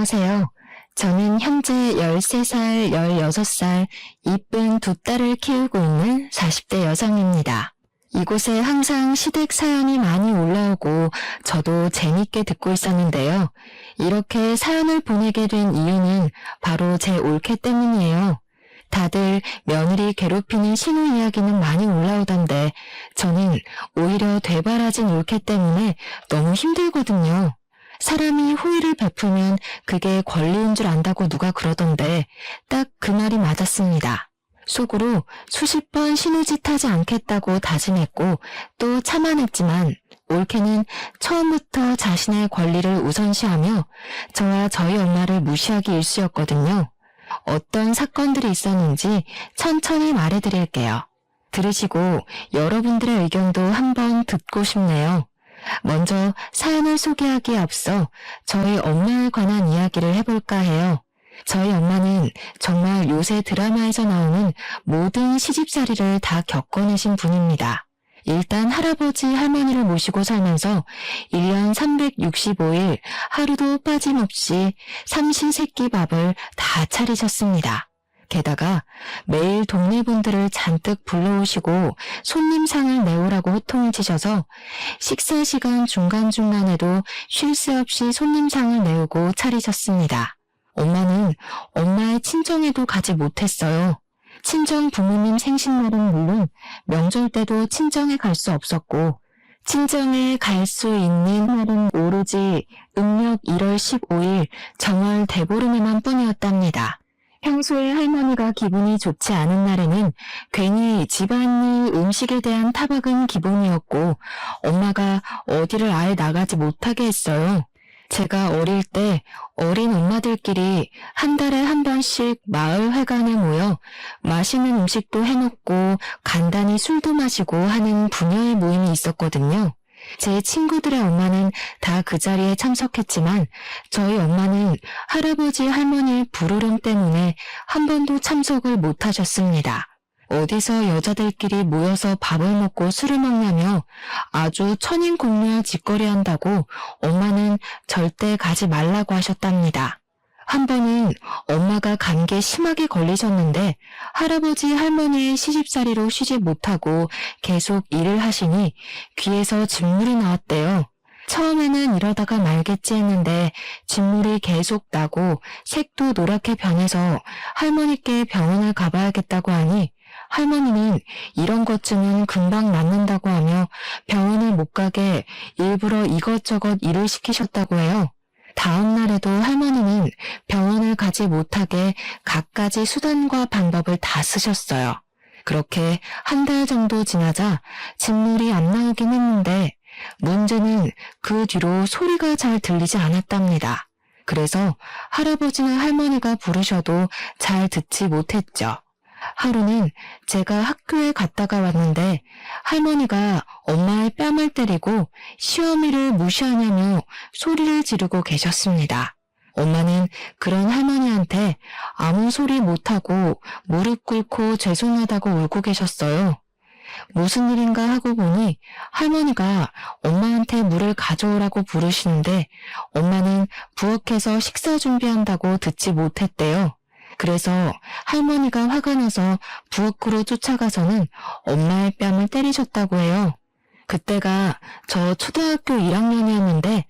안녕하세요. 저는 현재 13살, 16살, 이쁜 두 딸을 키우고 있는 40대 여성입니다. 이곳에 항상 시댁 사연이 많이 올라오고 저도 재밌게 듣고 있었는데요. 이렇게 사연을 보내게 된 이유는 바로 제 올케 때문이에요. 다들 며느리 괴롭히는 신우 이야기는 많이 올라오던데 저는 오히려 되바라진 올케 때문에 너무 힘들거든요. 사람이 호의를 베풀면 그게 권리인 줄 안다고 누가 그러던데 딱 그 말이 맞았습니다. 속으로 수십 번 신우짓 하지 않겠다고 다짐했고 또 참아냈지만 올케는 처음부터 자신의 권리를 우선시하며 저와 저희 엄마를 무시하기 일쑤였거든요. 어떤 사건들이 있었는지 천천히 말해드릴게요. 들으시고 여러분들의 의견도 한번 듣고 싶네요. 먼저 사연을 소개하기에 앞서 저희 엄마에 관한 이야기를 해볼까 해요. 저희 엄마는 정말 요새 드라마에서 나오는 모든 시집살이를 다 겪어내신 분입니다. 일단 할아버지 할머니를 모시고 살면서 1년 365일 하루도 빠짐없이 삼시세끼 밥을 다 차리셨습니다. 게다가 매일 동네 분들을 잔뜩 불러오시고 손님상을 내오라고 호통을 치셔서 식사 시간 중간중간에도 쉴 새 없이 손님상을 내오고 차리셨습니다. 엄마는 엄마의 친정에도 가지 못했어요. 친정 부모님 생신날은 물론 명절 때도 친정에 갈 수 없었고 친정에 갈 수 있는 날은 오로지 음력 1월 15일 정월 대보름에만 뿐이었답니다. 평소에 할머니가 기분이 좋지 않은 날에는 괜히 집안일 음식에 대한 타박은 기본이었고 엄마가 어디를 아예 나가지 못하게 했어요. 제가 어릴 때 어린 엄마들끼리 한 달에 한 번씩 마을 회관에 모여 맛있는 음식도 해먹고 간단히 술도 마시고 하는 부녀의 모임이 있었거든요. 제 친구들의 엄마는 다 그 자리에 참석했지만 저희 엄마는 할아버지 할머니의 불호령 때문에 한 번도 참석을 못하셨습니다. 어디서 여자들끼리 모여서 밥을 먹고 술을 먹냐며 아주 천인공노할 짓거리 한다고 엄마는 절대 가지 말라고 하셨답니다. 한 번은 엄마가 감기에 심하게 걸리셨는데 할아버지 할머니의 시집살이로 쉬지 못하고 계속 일을 하시니 귀에서 진물이 나왔대요. 처음에는 이러다가 말겠지 했는데 진물이 계속 나고 색도 노랗게 변해서 할머니께 병원을 가봐야겠다고 하니 할머니는 이런 것쯤은 금방 낫는다고 하며 병원을 못 가게 일부러 이것저것 일을 시키셨다고 해요. 다음 날에도 할머니는 병원을 가지 못하게 갖가지 수단과 방법을 다 쓰셨어요. 그렇게 한 달 정도 지나자 진물이 안 나오긴 했는데 문제는 그 뒤로 소리가 잘 들리지 않았답니다. 그래서 할아버지나 할머니가 부르셔도 잘 듣지 못했죠. 하루는 제가 학교에 갔다가 왔는데 할머니가 엄마의 뺨을 때리고 시어미를 무시하냐며 소리를 지르고 계셨습니다. 엄마는 그런 할머니한테 아무 소리 못하고 무릎 꿇고 죄송하다고 울고 계셨어요. 무슨 일인가 하고 보니 할머니가 엄마한테 물을 가져오라고 부르시는데 엄마는 부엌에서 식사 준비한다고 듣지 못했대요. 그래서 할머니가 화가 나서 부엌으로 쫓아가서는 엄마의 뺨을 때리셨다고 해요. 그때가 저 초등학교 1학년이었는데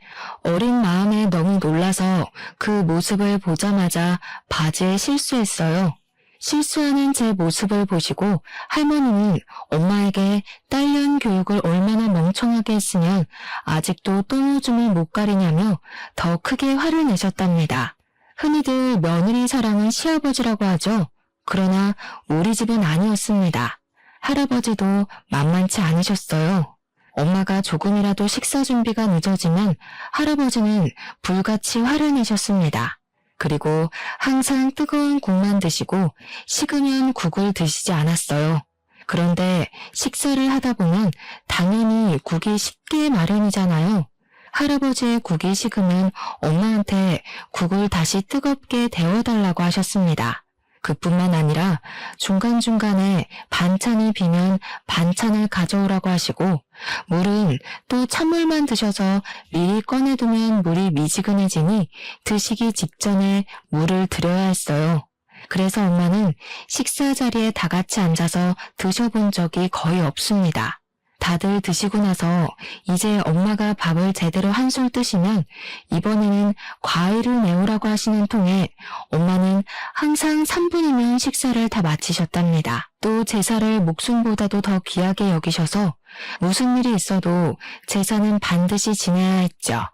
어린 마음에 너무 놀라서 그 모습을 보자마자 바지에 실수했어요. 실수하는 제 모습을 보시고 할머니는 엄마에게 딸년 교육을 얼마나 멍청하게 했으면 아직도 똥오줌을 못 가리냐며 더 크게 화를 내셨답니다. 흔히들 며느리 사랑은 시아버지라고 하죠. 그러나 우리 집은 아니었습니다. 할아버지도 만만치 않으셨어요. 엄마가 조금이라도 식사 준비가 늦어지면 할아버지는 불같이 화를 내셨습니다. 그리고 항상 뜨거운 국만 드시고 식으면 국을 드시지 않았어요. 그런데 식사를 하다 보면 당연히 국이 식기 마련이잖아요. 할아버지의 국이 식으면 엄마한테 국을 다시 뜨겁게 데워달라고 하셨습니다. 그뿐만 아니라 중간중간에 반찬이 비면 반찬을 가져오라고 하시고, 물은 또 찬물만 드셔서 미리 꺼내두면 물이 미지근해지니 드시기 직전에 물을 드려야 했어요. 그래서 엄마는 식사 자리에 다 같이 앉아서 드셔본 적이 거의 없습니다. 다들 드시고 나서 이제 엄마가 밥을 제대로 한술 뜨시면 이번에는 과일을 내오라고 하시는 통에 엄마는 항상 3분이면 식사를 다 마치셨답니다. 또 제사를 목숨보다도 더 귀하게 여기셔서 무슨 일이 있어도 제사는 반드시 지내야 했죠.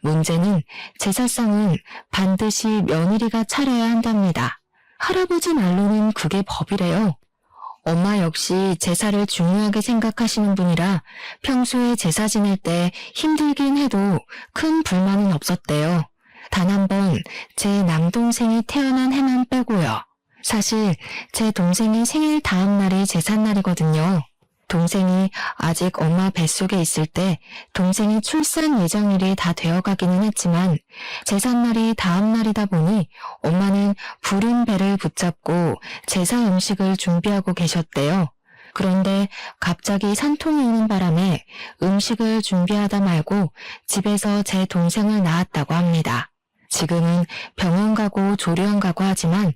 문제는 제사상은 반드시 며느리가 차려야 한답니다. 할아버지 말로는 그게 법이래요. 엄마 역시 제사를 중요하게 생각하시는 분이라 평소에 제사 지낼 때 힘들긴 해도 큰 불만은 없었대요. 단 한 번 제 남동생이 태어난 해만 빼고요. 사실 제 동생이 생일 다음 날이 제삿날이거든요. 동생이 아직 엄마 뱃속에 있을 때 동생이 출산 예정일이 다 되어가기는 했지만 제삿날이 다음 날이다 보니 엄마는 부른 배를 붙잡고 제사 음식을 준비하고 계셨대요. 그런데 갑자기 산통이 오는 바람에 음식을 준비하다 말고 집에서 제 동생을 낳았다고 합니다. 지금은 병원 가고 조리원 가고 하지만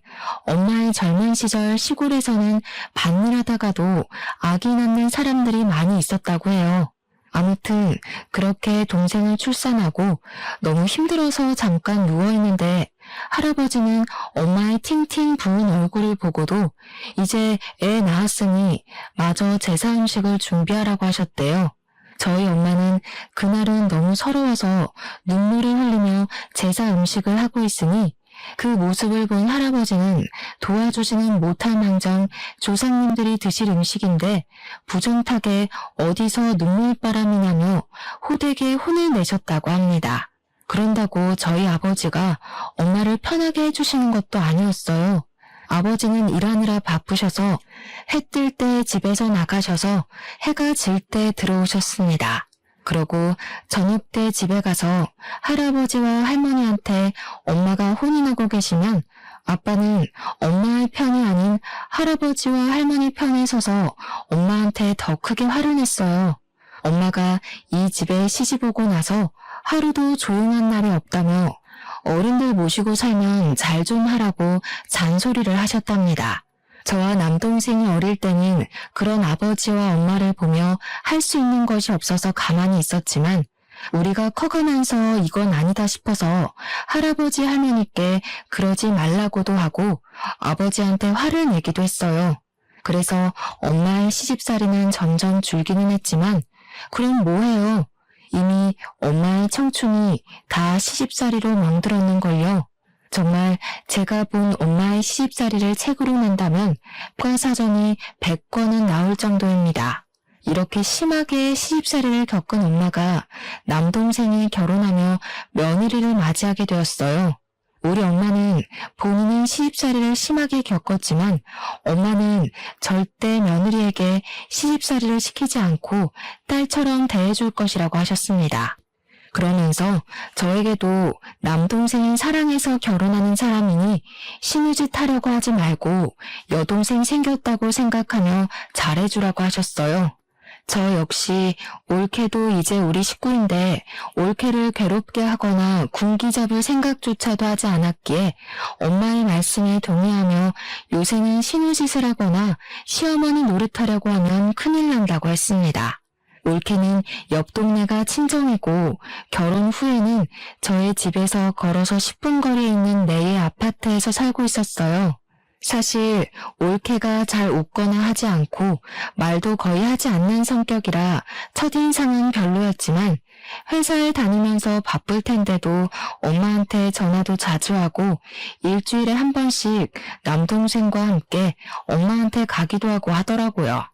엄마의 젊은 시절 시골에서는 밭일하다가도 아기 낳는 사람들이 많이 있었다고 해요. 아무튼 그렇게 동생을 출산하고 너무 힘들어서 잠깐 누워있는데 할아버지는 엄마의 팅팅 부은 얼굴을 보고도 이제 애 낳았으니 마저 제사 음식을 준비하라고 하셨대요. 저희 엄마는 그날은 너무 서러워서 눈물을 흘리며 제사 음식을 하고 있으니 그 모습을 본 할아버지는 도와주지는 못할 망정 조상님들이 드실 음식인데 부정타게 어디서 눈물바람이 나며 호되게 혼을 내셨다고 합니다. 그런다고 저희 아버지가 엄마를 편하게 해주시는 것도 아니었어요. 아버지는 일하느라 바쁘셔서 해 뜰 때 집에서 나가셔서 해가 질 때 들어오셨습니다. 그러고 저녁 때 집에 가서 할아버지와 할머니한테 엄마가 혼이 나고 계시면 아빠는 엄마의 편이 아닌 할아버지와 할머니 편에 서서 엄마한테 더 크게 화를 냈어요. 엄마가 이 집에 시집 오고 나서 하루도 조용한 날이 없다며 어른들 모시고 살면 잘 좀 하라고 잔소리를 하셨답니다. 저와 남동생이 어릴 때는 그런 아버지와 엄마를 보며 할 수 있는 것이 없어서 가만히 있었지만 우리가 커가면서 이건 아니다 싶어서 할아버지 할머니께 그러지 말라고도 하고 아버지한테 화를 내기도 했어요. 그래서 엄마의 시집살이는 점점 줄기는 했지만 그럼 뭐해요? 이미 엄마의 청춘이 다 시집살이로 멍들었는걸요. 정말 제가 본 엄마의 시집살이를 책으로 낸다면 평사전이 100권은 나올 정도입니다. 이렇게 심하게 시집살이를 겪은 엄마가 남동생이 결혼하며 며느리를 맞이하게 되었어요. 우리 엄마는 본인은 시집살이를 심하게 겪었지만 엄마는 절대 며느리에게 시집살이를 시키지 않고 딸처럼 대해줄 것이라고 하셨습니다. 그러면서 저에게도 남동생이 사랑해서 결혼하는 사람이니 신우짓 하려고 하지 말고 여동생 생겼다고 생각하며 잘해주라고 하셨어요. 저 역시 올케도 이제 우리 식구인데 올케를 괴롭게 하거나 군기 잡을 생각조차도 하지 않았기에 엄마의 말씀에 동의하며 요새는 신우짓을 하거나 시어머니 노릇하려고 하면 큰일 난다고 했습니다. 올케는 옆 동네가 친정이고 결혼 후에는 저의 집에서 걸어서 10분 거리에 있는 내의 아파트에서 살고 있었어요. 사실 올케가 잘 웃거나 하지 않고 말도 거의 하지 않는 성격이라 첫인상은 별로였지만 회사에 다니면서 바쁠 텐데도 엄마한테 전화도 자주 하고 일주일에 한 번씩 남동생과 함께 엄마한테 가기도 하고 하더라고요.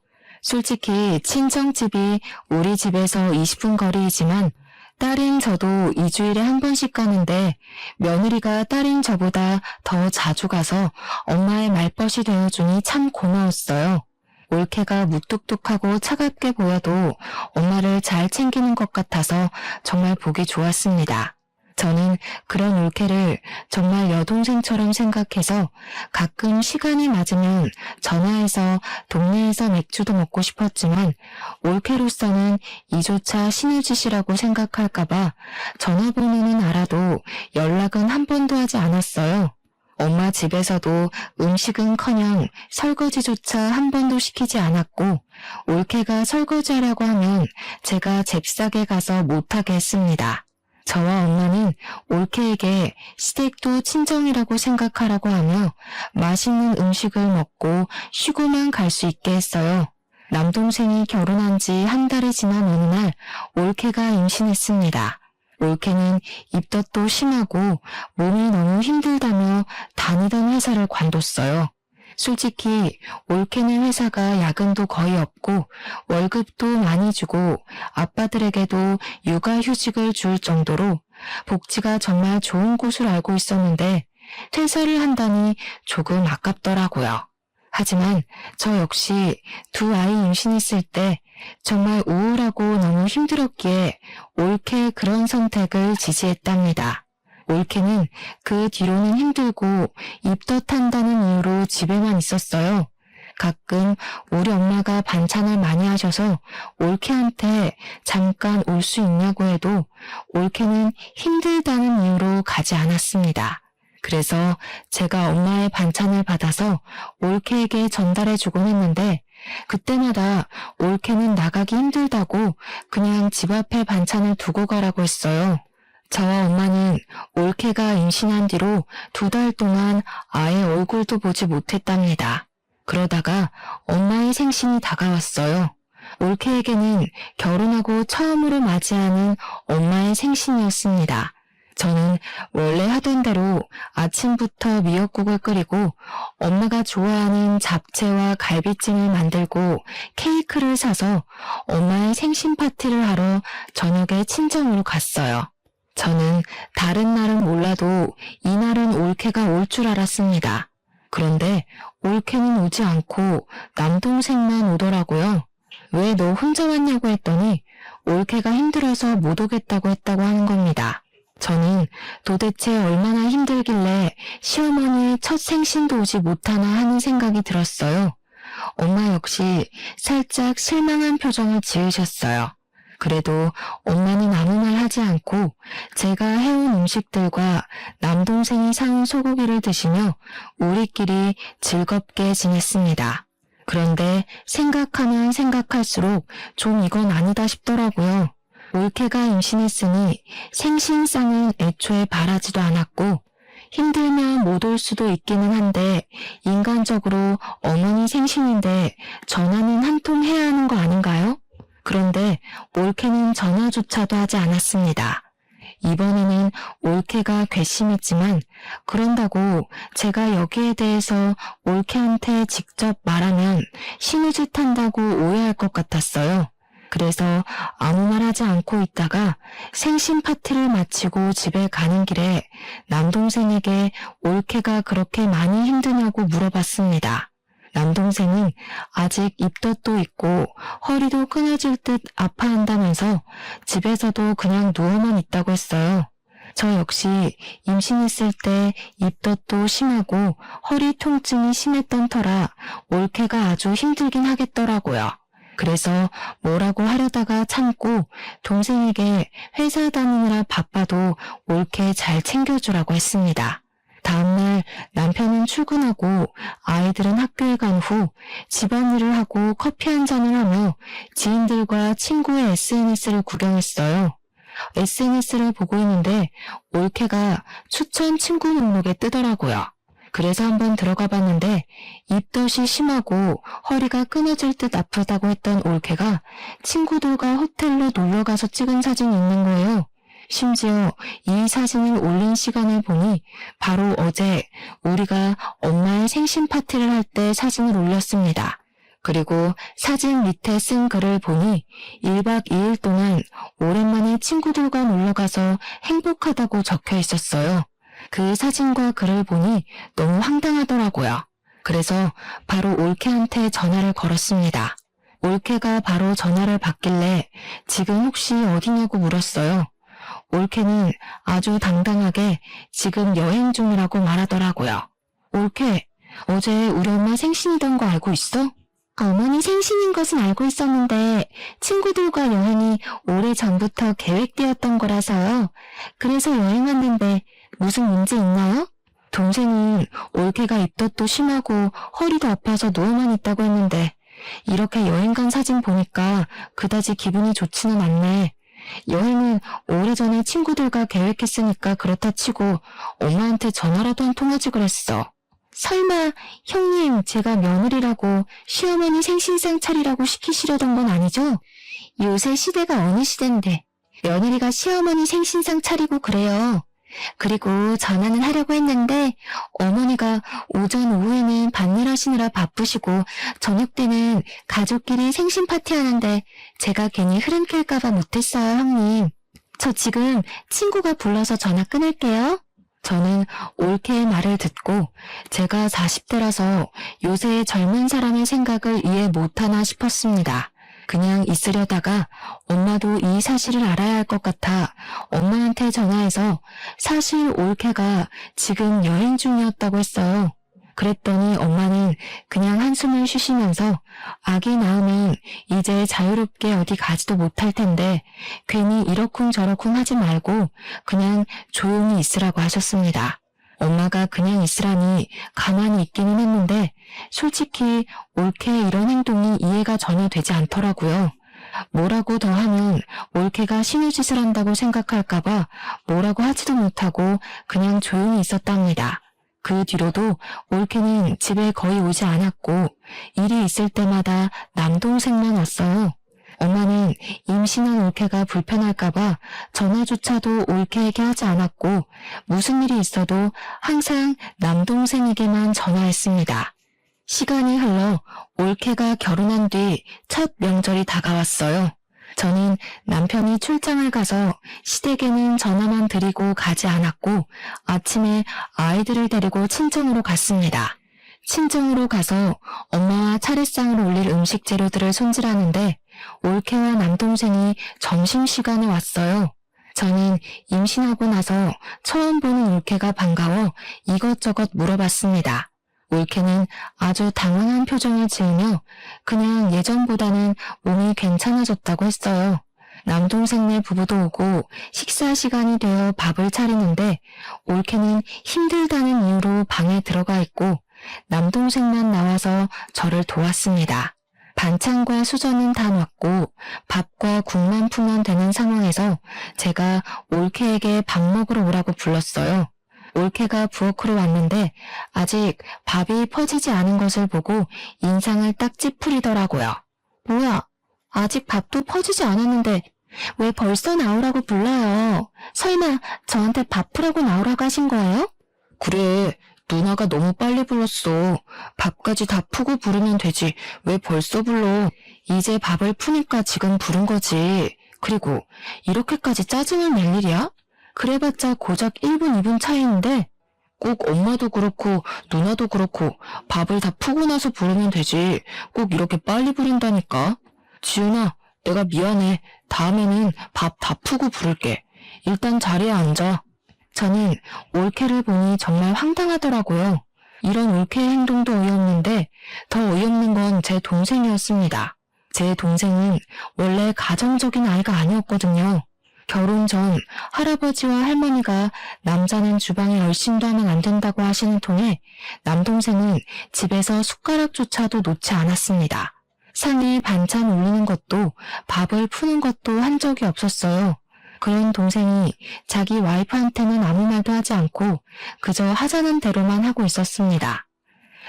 솔직히 친정집이 우리 집에서 20분 거리이지만 딸인 저도 2주일에 한 번씩 가는데 며느리가 딸인 저보다 더 자주 가서 엄마의 말벗이 되어주니 참 고마웠어요. 올케가 무뚝뚝하고 차갑게 보여도 엄마를 잘 챙기는 것 같아서 정말 보기 좋았습니다. 저는 그런 올케를 정말 여동생처럼 생각해서 가끔 시간이 맞으면 전화해서 동네에서 맥주도 먹고 싶었지만 올케로서는 이조차 신의 짓이라고 생각할까봐 전화번호는 알아도 연락은 한 번도 하지 않았어요. 엄마 집에서도 음식은커녕 설거지조차 한 번도 시키지 않았고 올케가 설거지하려고 하면 제가 잽싸게 가서 못하게 했습니다. 저와 엄마는 올케에게 시댁도 친정이라고 생각하라고 하며 맛있는 음식을 먹고 쉬고만 갈 수 있게 했어요. 남동생이 결혼한 지 한 달이 지난 어느 날 올케가 임신했습니다. 올케는 입덧도 심하고 몸이 너무 힘들다며 다니던 회사를 관뒀어요. 솔직히 올케는 회사가 야근도 거의 없고 월급도 많이 주고 아빠들에게도 육아휴직을 줄 정도로 복지가 정말 좋은 곳을 알고 있었는데 퇴사를 한다니 조금 아깝더라고요. 하지만 저 역시 두 아이 임신했을 때 정말 우울하고 너무 힘들었기에 올케의 그런 선택을 지지했답니다. 올케는 그 뒤로는 힘들고 입덧한다는 이유로 집에만 있었어요. 가끔 우리 엄마가 반찬을 많이 하셔서 올케한테 잠깐 올 수 있냐고 해도 올케는 힘들다는 이유로 가지 않았습니다. 그래서 제가 엄마의 반찬을 받아서 올케에게 전달해주곤 했는데 그때마다 올케는 나가기 힘들다고 그냥 집 앞에 반찬을 두고 가라고 했어요. 저와 엄마는 올케가 임신한 뒤로 2달 동안 아예 얼굴도 보지 못했답니다. 그러다가 엄마의 생신이 다가왔어요. 올케에게는 결혼하고 처음으로 맞이하는 엄마의 생신이었습니다. 저는 원래 하던 대로 아침부터 미역국을 끓이고 엄마가 좋아하는 잡채와 갈비찜을 만들고 케이크를 사서 엄마의 생신 파티를 하러 저녁에 친정으로 갔어요. 저는 다른 날은 몰라도 이날은 올케가 올 줄 알았습니다. 그런데 올케는 오지 않고 남동생만 오더라고요. 왜 너 혼자 왔냐고 했더니 올케가 힘들어서 못 오겠다고 했다고 하는 겁니다. 저는 도대체 얼마나 힘들길래 시어머니의 첫 생신도 오지 못하나 하는 생각이 들었어요. 엄마 역시 살짝 실망한 표정을 지으셨어요. 그래도 엄마는 아무 말 하지 않고 제가 해온 음식들과 남동생이 사온 소고기를 드시며 우리끼리 즐겁게 지냈습니다. 그런데 생각하면 생각할수록 좀 이건 아니다 싶더라고요. 올케가 임신했으니 생신상은 애초에 바라지도 않았고 힘들면 못 올 수도 있기는 한데 인간적으로 어머니 생신인데 전화는 한 통 해야 하는 거 아닌가요? 그런데 올케는 전화조차도 하지 않았습니다. 이번에는 올케가 괘씸했지만 그런다고 제가 여기에 대해서 올케한테 직접 말하면 신우짓 한다고 오해할 것 같았어요. 그래서 아무 말 하지 않고 있다가 생신 파티를 마치고 집에 가는 길에 남동생에게 올케가 그렇게 많이 힘드냐고 물어봤습니다. 남동생은 아직 입덧도 있고 허리도 끊어질 듯 아파한다면서 집에서도 그냥 누워만 있다고 했어요. 저 역시 임신했을 때 입덧도 심하고 허리 통증이 심했던 터라 올케가 아주 힘들긴 하겠더라고요. 그래서 뭐라고 하려다가 참고 동생에게 회사 다니느라 바빠도 올케 잘 챙겨주라고 했습니다. 다음날 남편은 출근하고 아이들은 학교에 간 후 집안일을 하고 커피 한 잔을 하며 지인들과 친구의 SNS를 구경했어요. SNS를 보고 있는데 올케가 추천 친구 목록에 뜨더라고요. 그래서 한번 들어가 봤는데 입덧이 심하고 허리가 끊어질 듯 아프다고 했던 올케가 친구들과 호텔로 놀러가서 찍은 사진이 있는 거예요. 심지어 이 사진을 올린 시간을 보니 바로 어제 우리가 엄마의 생신 파티를 할 때 사진을 올렸습니다. 그리고 사진 밑에 쓴 글을 보니 1박 2일 동안 오랜만에 친구들과 놀러가서 행복하다고 적혀 있었어요. 그 사진과 글을 보니 너무 황당하더라고요. 그래서 바로 올케한테 전화를 걸었습니다. 올케가 바로 전화를 받길래 지금 혹시 어디냐고 물었어요. 올케는 아주 당당하게 지금 여행 중이라고 말하더라고요. 올케, 어제 우리 엄마 생신이던 거 알고 있어? 어머니 생신인 것은 알고 있었는데 친구들과 여행이 오래전부터 계획되었던 거라서요. 그래서 여행 왔는데 무슨 문제 있나요? 동생은 올케가 입덧도 심하고 허리도 아파서 누워만 있다고 했는데 이렇게 여행 간 사진 보니까 그다지 기분이 좋지는 않네. 여행은 오래전에 친구들과 계획했으니까 그렇다 치고 엄마한테 전화라도 한 통하지 그랬어. 설마 형님 제가 며느리라고 시어머니 생신상 차리라고 시키시려던 건 아니죠? 요새 시대가 어느 시대인데 며느리가 시어머니 생신상 차리고 그래요. 그리고 전화는 하려고 했는데 어머니가 오전 오후에는 밭일 하시느라 바쁘시고 저녁 때는 가족끼리 생신 파티 하는데 제가 괜히 흐름 깰까봐 못했어요, 형님. 저 지금 친구가 불러서 전화 끊을게요. 저는 올케의 말을 듣고 제가 40대라서 요새 젊은 사람의 생각을 이해 못하나 싶었습니다. 그냥 있으려다가 엄마도 이 사실을 알아야 할 것 같아 엄마한테 전화해서 사실 올케가 지금 여행 중이었다고 했어요. 그랬더니 엄마는 그냥 한숨을 쉬시면서 아기 낳으면 이제 자유롭게 어디 가지도 못할 텐데 괜히 이러쿵저러쿵 하지 말고 그냥 조용히 있으라고 하셨습니다. 엄마가 그냥 있으라니 가만히 있기는 했는데 솔직히 올케의 이런 행동이 이해가 전혀 되지 않더라고요. 뭐라고 더 하면 올케가 신우짓을 한다고 생각할까봐 뭐라고 하지도 못하고 그냥 조용히 있었답니다. 그 뒤로도 올케는 집에 거의 오지 않았고 일이 있을 때마다 남동생만 왔어요. 엄마는 임신한 올케가 불편할까봐 전화조차도 올케에게 하지 않았고 무슨 일이 있어도 항상 남동생에게만 전화했습니다. 시간이 흘러 올케가 결혼한 뒤 첫 명절이 다가왔어요. 저는 남편이 출장을 가서 시댁에는 전화만 드리고 가지 않았고 아침에 아이들을 데리고 친정으로 갔습니다. 친정으로 가서 엄마와 차례상으로 올릴 음식 재료들을 손질하는데 올케와 남동생이 점심시간에 왔어요. 저는 임신하고 나서 처음 보는 올케가 반가워 이것저것 물어봤습니다. 올케는 아주 당황한 표정을 지으며 그냥 예전보다는 몸이 괜찮아졌다고 했어요. 남동생네 부부도 오고 식사 시간이 되어 밥을 차리는데 올케는 힘들다는 이유로 방에 들어가 있고 남동생만 나와서 저를 도왔습니다. 반찬과 수저는 다 놨고 밥과 국만 풀면 되는 상황에서 제가 올케에게 밥 먹으러 오라고 불렀어요. 올케가 부엌으로 왔는데 아직 밥이 퍼지지 않은 것을 보고 인상을 딱 찌푸리더라고요. 뭐야, 아직 밥도 퍼지지 않았는데 왜 벌써 나오라고 불러요? 설마 저한테 밥 푸라고 나오라고 하신 거예요? 그래, 누나가 너무 빨리 불렀어. 밥까지 다 푸고 부르면 되지. 왜 벌써 불러? 이제 밥을 푸니까 지금 부른 거지. 그리고 이렇게까지 짜증을 낼 일이야? 그래봤자 고작 1분, 2분 차이인데 꼭 엄마도 그렇고 누나도 그렇고 밥을 다 푸고 나서 부르면 되지. 꼭 이렇게 빨리 부른다니까. 지훈아, 내가 미안해. 다음에는 밥 다 푸고 부를게. 일단 자리에 앉아. 저는 올케를 보니 정말 황당하더라고요. 이런 올케의 행동도 어이없는데 더 어이없는 건 제 동생이었습니다. 제 동생은 원래 가정적인 아이가 아니었거든요. 결혼 전 할아버지와 할머니가 남자는 주방에 얼씬도 하면 안 된다고 하시는 통에 남동생은 집에서 숟가락조차도 놓지 않았습니다. 상에 반찬 올리는 것도 밥을 푸는 것도 한 적이 없었어요. 그런 동생이 자기 와이프한테는 아무 말도 하지 않고 그저 하자는 대로만 하고 있었습니다.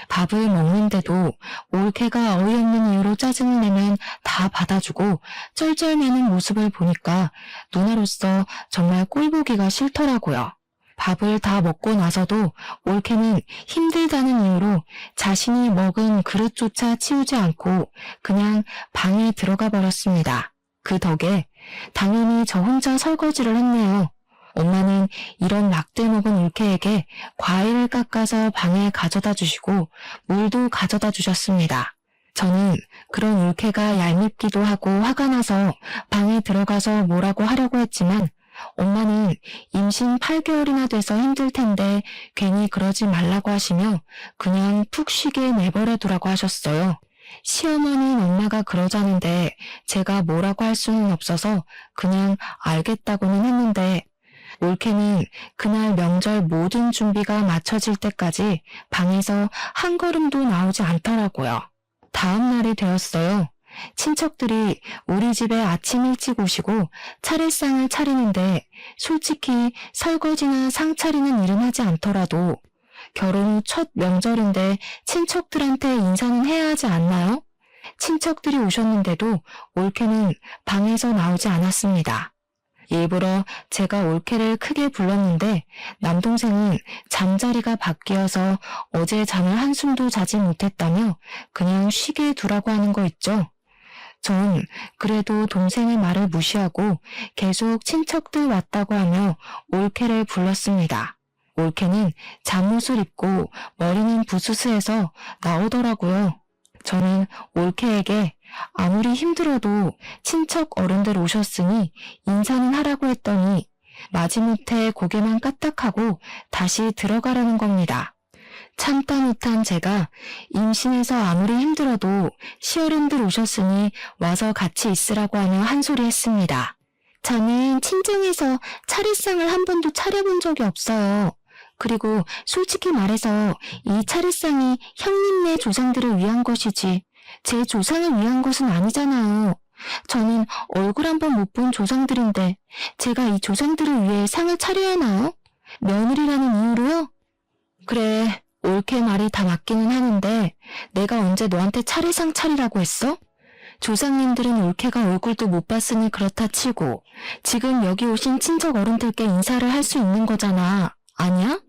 밥을 먹는데도 올케가 어이없는 이유로 짜증을 내면 다 받아주고 쩔쩔매는 모습을 보니까 누나로서 정말 꼴보기가 싫더라고요. 밥을 다 먹고 나서도 올케는 힘들다는 이유로 자신이 먹은 그릇조차 치우지 않고 그냥 방에 들어가 버렸습니다. 그 덕에 당연히 저 혼자 설거지를 했네요. 엄마는 이런 막대 먹은 올케에게 과일을 깎아서 방에 가져다 주시고 물도 가져다 주셨습니다. 저는 그런 올케가 얄밉기도 하고 화가 나서 방에 들어가서 뭐라고 하려고 했지만 엄마는 임신 8개월이나 돼서 힘들 텐데 괜히 그러지 말라고 하시며 그냥 푹 쉬게 내버려 두라고 하셨어요. 시어머니는 엄마가 그러자는데 제가 뭐라고 할 수는 없어서 그냥 알겠다고는 했는데 올케는 그날 명절 모든 준비가 마쳐질 때까지 방에서 한 걸음도 나오지 않더라고요. 다음 날이 되었어요. 친척들이 우리 집에 아침 일찍 오시고 차례상을 차리는데 솔직히 설거지나 상 차리는 일은 하지 않더라도 결혼 후 첫 명절인데 친척들한테 인사는 해야 하지 않나요? 친척들이 오셨는데도 올케는 방에서 나오지 않았습니다. 일부러 제가 올케를 크게 불렀는데 남동생은 잠자리가 바뀌어서 어제 잠을 한숨도 자지 못했다며 그냥 쉬게 두라고 하는 거 있죠. 전 그래도 동생의 말을 무시하고 계속 친척들 왔다고 하며 올케를 불렀습니다. 올케는 잠옷을 입고 머리는 부스스해서 나오더라고요. 저는 올케에게 아무리 힘들어도 친척 어른들 오셨으니 인사는 하라고 했더니 마지못해 고개만 까딱하고 다시 들어가라는 겁니다. 참다 못한 제가 임신해서 아무리 힘들어도 시어른들 오셨으니 와서 같이 있으라고 하며 한 소리 했습니다. 저는 친정에서 차례상을 한 번도 차려본 적이 없어요. 그리고 솔직히 말해서 이 차례상이 형님네 조상들을 위한 것이지 제 조상을 위한 것은 아니잖아요. 저는 얼굴 한 번 못 본 조상들인데 제가 이 조상들을 위해 상을 차려야 하나요? 며느리라는 이유로요? 그래, 올케 말이 다 맞기는 하는데 내가 언제 너한테 차례상 차리라고 했어? 조상님들은 올케가 얼굴도 못 봤으니 그렇다 치고 지금 여기 오신 친척 어른들께 인사를 할 수 있는 거잖아. 아니야?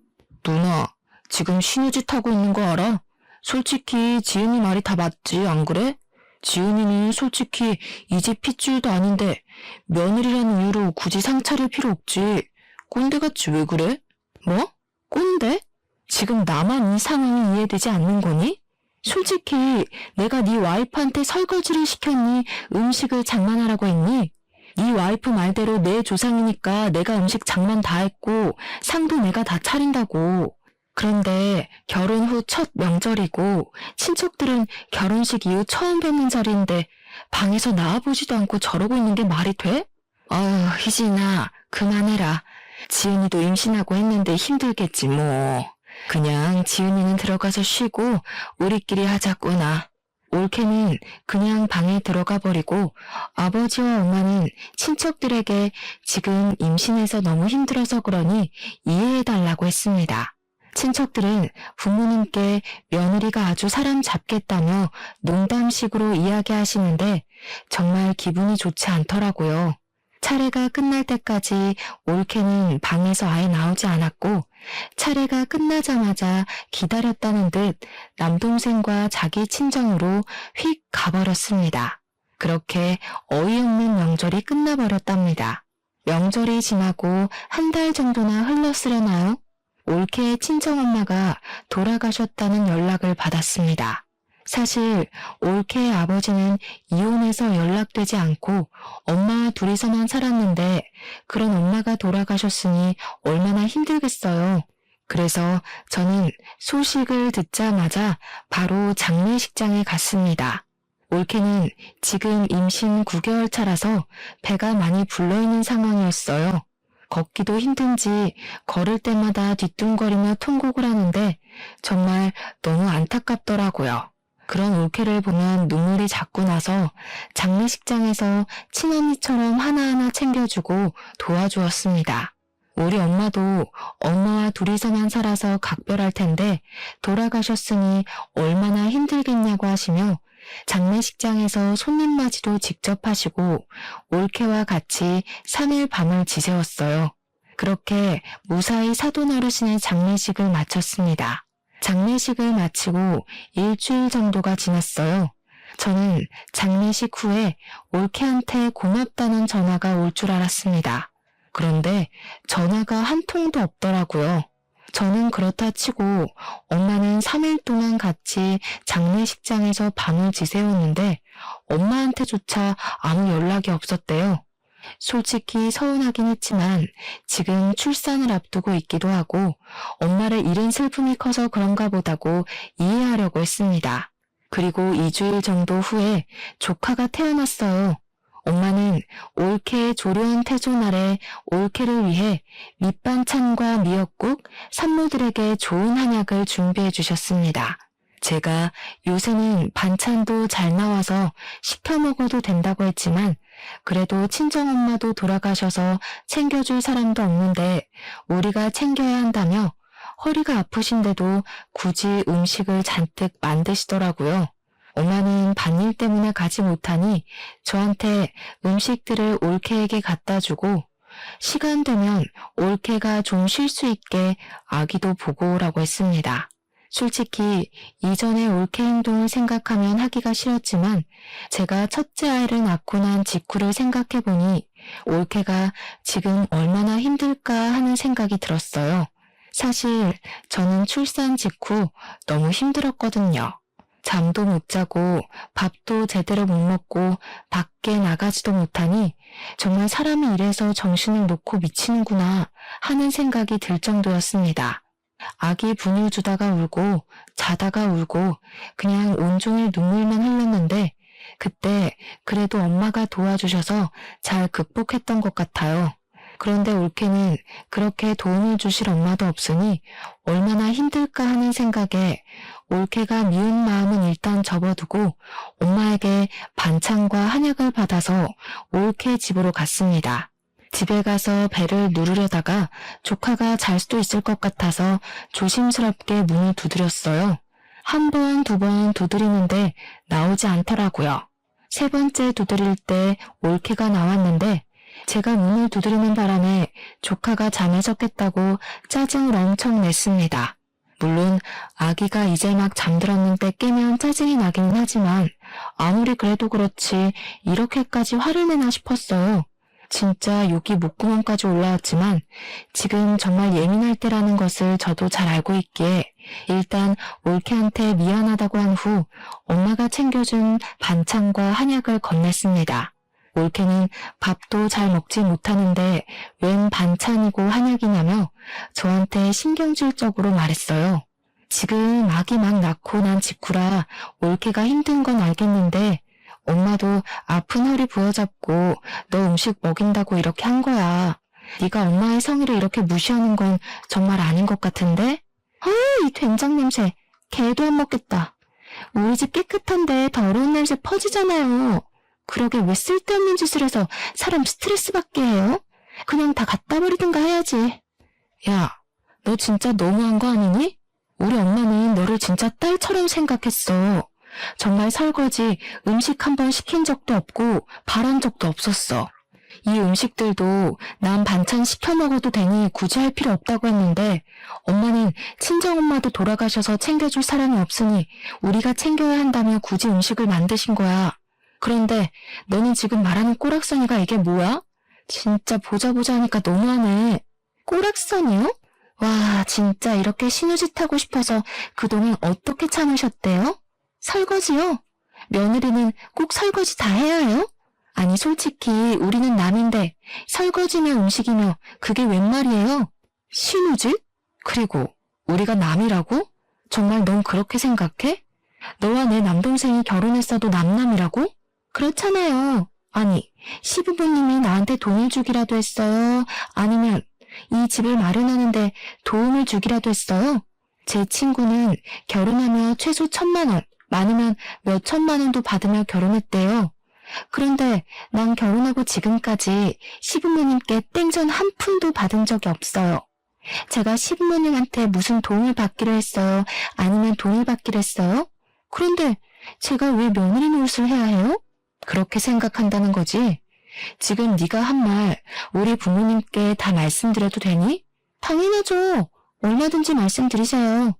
누나, 지금 신우짓 하고 있는 거 알아? 솔직히 지은이 말이 다 맞지, 안 그래? 지은이는 솔직히 이 집 핏줄도 아닌데 며느리라는 이유로 굳이 상 차릴 필요 없지. 꼰대같이 왜 그래? 뭐? 꼰대? 지금 나만 이 상황이 이해되지 않는 거니? 솔직히 내가 네 와이프한테 설거지를 시켰니? 음식을 장만하라고 했니? 네 와이프 말대로 내 조상이니까 내가 음식 장만 다 했고 상도 내가 다 차린다고. 그런데 결혼 후 첫 명절이고 친척들은 결혼식 이후 처음 뵙는 자리인데 방에서 나와보지도 않고 저러고 있는 게 말이 돼? 아유, 희진아, 그만해라. 지은이도 임신하고 했는데 힘들겠지 뭐. 그냥 지은이는 들어가서 쉬고 우리끼리 하자꾸나. 올케는 그냥 방에 들어가 버리고 아버지와 엄마는 친척들에게 지금 임신해서 너무 힘들어서 그러니 이해해달라고 했습니다. 친척들은 부모님께 며느리가 아주 사람 잡겠다며 농담식으로 이야기하시는데 정말 기분이 좋지 않더라고요. 차례가 끝날 때까지 올케는 방에서 아예 나오지 않았고 차례가 끝나자마자 기다렸다는 듯 남동생과 자기 친정으로 휙 가버렸습니다. 그렇게 어이없는 명절이 끝나버렸답니다. 명절이 지나고 한 달 정도나 흘렀으려나요? 올케의 친정엄마가 돌아가셨다는 연락을 받았습니다. 사실 올케의 아버지는 이혼해서 연락되지 않고 엄마와 둘이서만 살았는데 그런 엄마가 돌아가셨으니 얼마나 힘들겠어요. 그래서 저는 소식을 듣자마자 바로 장례식장에 갔습니다. 올케는 지금 임신 9개월 차라서 배가 많이 불러있는 상황이었어요. 걷기도 힘든지 걸을 때마다 뒤뚱거리며 통곡을 하는데 정말 너무 안타깝더라고요. 그런 올케를 보면 눈물이 자꾸 나서 장례식장에서 친언니처럼 하나하나 챙겨주고 도와주었습니다. 우리 엄마도 엄마와 둘이서만 살아서 각별할 텐데 돌아가셨으니 얼마나 힘들겠냐고 하시며 장례식장에서 손님 맞이도 직접 하시고 올케와 같이 3일 밤을 지새웠어요. 그렇게 무사히 사돈 어르신의 장례식을 마쳤습니다. 장례식을 마치고 일주일 정도가 지났어요. 저는 장례식 후에 올케한테 고맙다는 전화가 올 줄 알았습니다. 그런데 전화가 한 통도 없더라고요. 저는 그렇다 치고 엄마는 3일 동안 같이 장례식장에서 밤을 지새웠는데 엄마한테조차 아무 연락이 없었대요. 솔직히 서운하긴 했지만 지금 출산을 앞두고 있기도 하고 엄마를 잃은 슬픔이 커서 그런가 보다고 이해하려고 했습니다. 그리고 2주일 정도 후에 조카가 태어났어요. 엄마는 올케의 조련 태조날에 올케를 위해 밑반찬과 미역국, 산모들에게 좋은 한약을 준비해 주셨습니다. 제가 요새는 반찬도 잘 나와서 시켜 먹어도 된다고 했지만 그래도 친정엄마도 돌아가셔서 챙겨줄 사람도 없는데 우리가 챙겨야 한다며 허리가 아프신데도 굳이 음식을 잔뜩 만드시더라고요. 엄마는 밭일 때문에 가지 못하니 저한테 음식들을 올케에게 갖다 주고 시간 되면 올케가 좀 쉴 수 있게 아기도 보고 오라고 했습니다. 솔직히 이전의 올케 행동을 생각하면 하기가 싫었지만 제가 첫째 아이를 낳고 난 직후를 생각해보니 올케가 지금 얼마나 힘들까 하는 생각이 들었어요. 사실 저는 출산 직후 너무 힘들었거든요. 잠도 못 자고 밥도 제대로 못 먹고 밖에 나가지도 못하니 정말 사람이 이래서 정신을 놓고 미치는구나 하는 생각이 들 정도였습니다. 아기 분유 주다가 울고 자다가 울고 그냥 온종일 눈물만 흘렸는데 그때 그래도 엄마가 도와주셔서 잘 극복했던 것 같아요. 그런데 올케는 그렇게 도움을 주실 엄마도 없으니 얼마나 힘들까 하는 생각에 올케가 미운 마음은 일단 접어두고 엄마에게 반찬과 한약을 받아서 올케 집으로 갔습니다. 집에 가서 배를 누르려다가 조카가 잘 수도 있을 것 같아서 조심스럽게 문을 두드렸어요. 한 번, 두 번 두드리는데 나오지 않더라고요. 세 번째 두드릴 때 올케가 나왔는데 제가 문을 두드리는 바람에 조카가 잠에 졌겠다고 짜증을 엄청 냈습니다. 물론 아기가 이제 막 잠들었는데 깨면 짜증이 나기는 하지만 아무리 그래도 그렇지 이렇게까지 화를 내나 싶었어요. 진짜 욕이 목구멍까지 올라왔지만 지금 정말 예민할 때라는 것을 저도 잘 알고 있기에 일단 올케한테 미안하다고 한 후 엄마가 챙겨준 반찬과 한약을 건넸습니다. 올케는 밥도 잘 먹지 못하는데 웬 반찬이고 한약이냐며 저한테 신경질적으로 말했어요. 지금 아기 막 낳고 난 직후라 올케가 힘든 건 알겠는데 엄마도 아픈 허리 부여잡고 너 음식 먹인다고 이렇게 한 거야. 네가 엄마의 성의를 이렇게 무시하는 건 정말 아닌 것 같은데? 이 된장 냄새. 개도 안 먹겠다. 우리 집 깨끗한데 더러운 냄새 퍼지잖아요. 그러게 왜 쓸데없는 짓을 해서 사람 스트레스 받게 해요? 그냥 다 갖다 버리든가 해야지. 야, 너 진짜 너무한 거 아니니? 우리 엄마는 너를 진짜 딸처럼 생각했어. 정말 설거지, 음식 한 번 시킨 적도 없고 바란 적도 없었어. 이 음식들도 난 반찬 시켜 먹어도 되니 굳이 할 필요 없다고 했는데 엄마는 친정엄마도 돌아가셔서 챙겨줄 사람이 없으니 우리가 챙겨야 한다며 굳이 음식을 만드신 거야. 그런데 너는 지금 말하는 꼬락서니가 이게 뭐야? 진짜 보자 하니까 너무하네. 꼬락서니요? 와, 진짜 이렇게 신우짓 하고 싶어서 그동안 어떻게 참으셨대요? 설거지요? 며느리는 꼭 설거지 다 해야 해요? 아니 솔직히 우리는 남인데 설거지며 음식이며 그게 웬 말이에요? 신우짓? 그리고 우리가 남이라고? 정말 넌 그렇게 생각해? 너와 내 남동생이 결혼했어도 남남이라고? 그렇잖아요. 아니 시부모님이 나한테 돈을 주기라도 했어요? 아니면 이 집을 마련하는데 도움을 주기라도 했어요? 제 친구는 결혼하며 최소 1,000만 원, 많으면 몇 천만 원도 받으며 결혼했대요. 그런데 난 결혼하고 지금까지 시부모님께 땡전 한 푼도 받은 적이 없어요. 제가 시부모님한테 무슨 도움을 받기로 했어요? 아니면 돈을 받기로 했어요? 그런데 제가 왜 며느리 노릇을 해야 해요? 그렇게 생각한다는 거지? 지금 네가 한 말 우리 부모님께 다 말씀드려도 되니? 당연하죠. 얼마든지 말씀드리세요.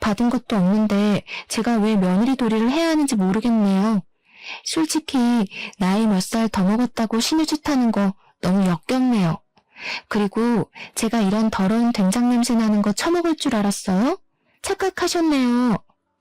받은 것도 없는데 제가 왜 며느리 도리를 해야 하는지 모르겠네요. 솔직히 나이 몇 살 더 먹었다고 신우짓하는 거 너무 역겹네요. 그리고 제가 이런 더러운 된장 냄새 나는 거 처먹을 줄 알았어요? 착각하셨네요.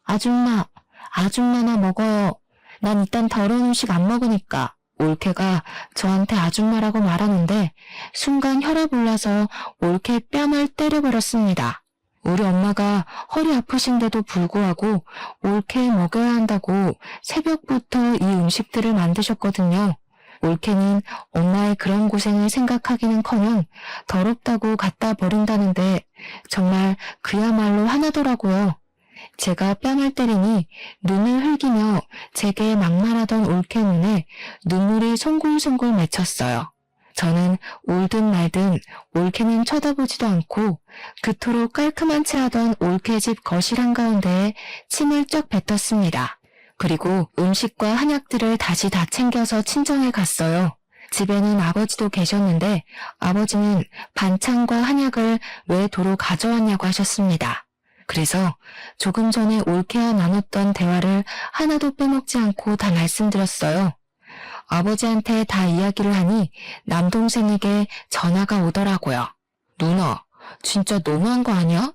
아줌마나 먹어요. 난 일단 더러운 음식 안 먹으니까. 올케가 저한테 아줌마라고 말하는데 순간 혈압 올라서 올케 뺨을 때려버렸습니다. 우리 엄마가 허리 아프신데도 불구하고 올케 먹여야 한다고 새벽부터 이 음식들을 만드셨거든요. 올케는 엄마의 그런 고생을 생각하기는커녕 더럽다고 갖다 버린다는데 정말 그야말로 화나더라고요. 제가 뺨을 때리니 눈을 흘기며 제게 막말하던 올케 눈에 눈물이 송골송골 맺혔어요. 저는 울든 말든 올케는 쳐다보지도 않고 그토록 깔끔한 채 하던 올케 집 거실 한가운데에 침을 쩍 뱉었습니다. 그리고 음식과 한약들을 다시 다 챙겨서 친정에 갔어요. 집에는 아버지도 계셨는데 아버지는 반찬과 한약을 왜 도로 가져왔냐고 하셨습니다. 그래서 조금 전에 올케와 나눴던 대화를 하나도 빼먹지 않고 다 말씀드렸어요. 아버지한테 다 이야기를 하니 남동생에게 전화가 오더라고요. 누나, 진짜 너무한 거 아니야?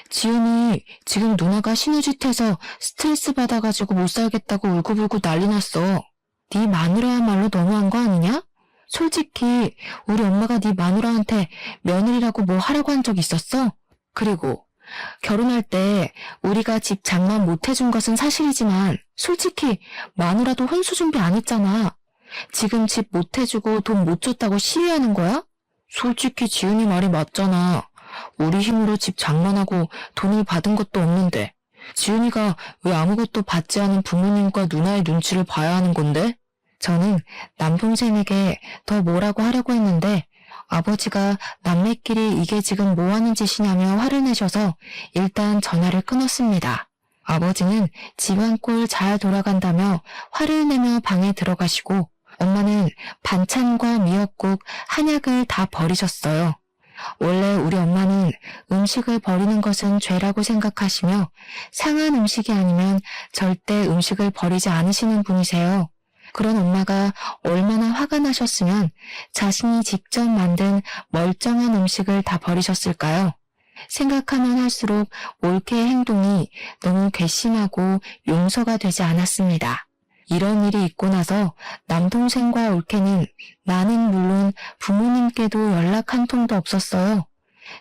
지은이 지금 누나가 신우짓해서 스트레스 받아가지고 못 살겠다고 울고불고 난리 났어. 네 마누라야말로 너무한 거 아니냐? 솔직히 우리 엄마가 네 마누라한테 며느리라고 뭐 하라고 한 적 있었어? 그리고 결혼할 때 우리가 집 장만 못 해준 것은 사실이지만 솔직히 마누라도 혼수 준비 안 했잖아. 지금 집 못 해주고 돈 못 줬다고 시위하는 거야? 솔직히 지은이 말이 맞잖아. 우리 힘으로 집 장만하고 돈을 받은 것도 없는데 지은이가 왜 아무것도 받지 않은 부모님과 누나의 눈치를 봐야 하는 건데? 저는 남동생에게 더 뭐라고 하려고 했는데 아버지가 남매끼리 이게 지금 뭐하는 짓이냐며 화를 내셔서 일단 전화를 끊었습니다. 아버지는 집안 꼴 잘 돌아간다며 화를 내며 방에 들어가시고 엄마는 반찬과 미역국, 한약을 다 버리셨어요. 원래 우리 엄마는 음식을 버리는 것은 죄라고 생각하시며 상한 음식이 아니면 절대 음식을 버리지 않으시는 분이세요. 그런 엄마가 얼마나 화가 나셨으면 자신이 직접 만든 멀쩡한 음식을 다 버리셨을까요? 생각하면 할수록 올케의 행동이 너무 괘씸하고 용서가 되지 않았습니다. 이런 일이 있고 나서 남동생과 올케는 나는 물론 부모님께도 연락 한 통도 없었어요.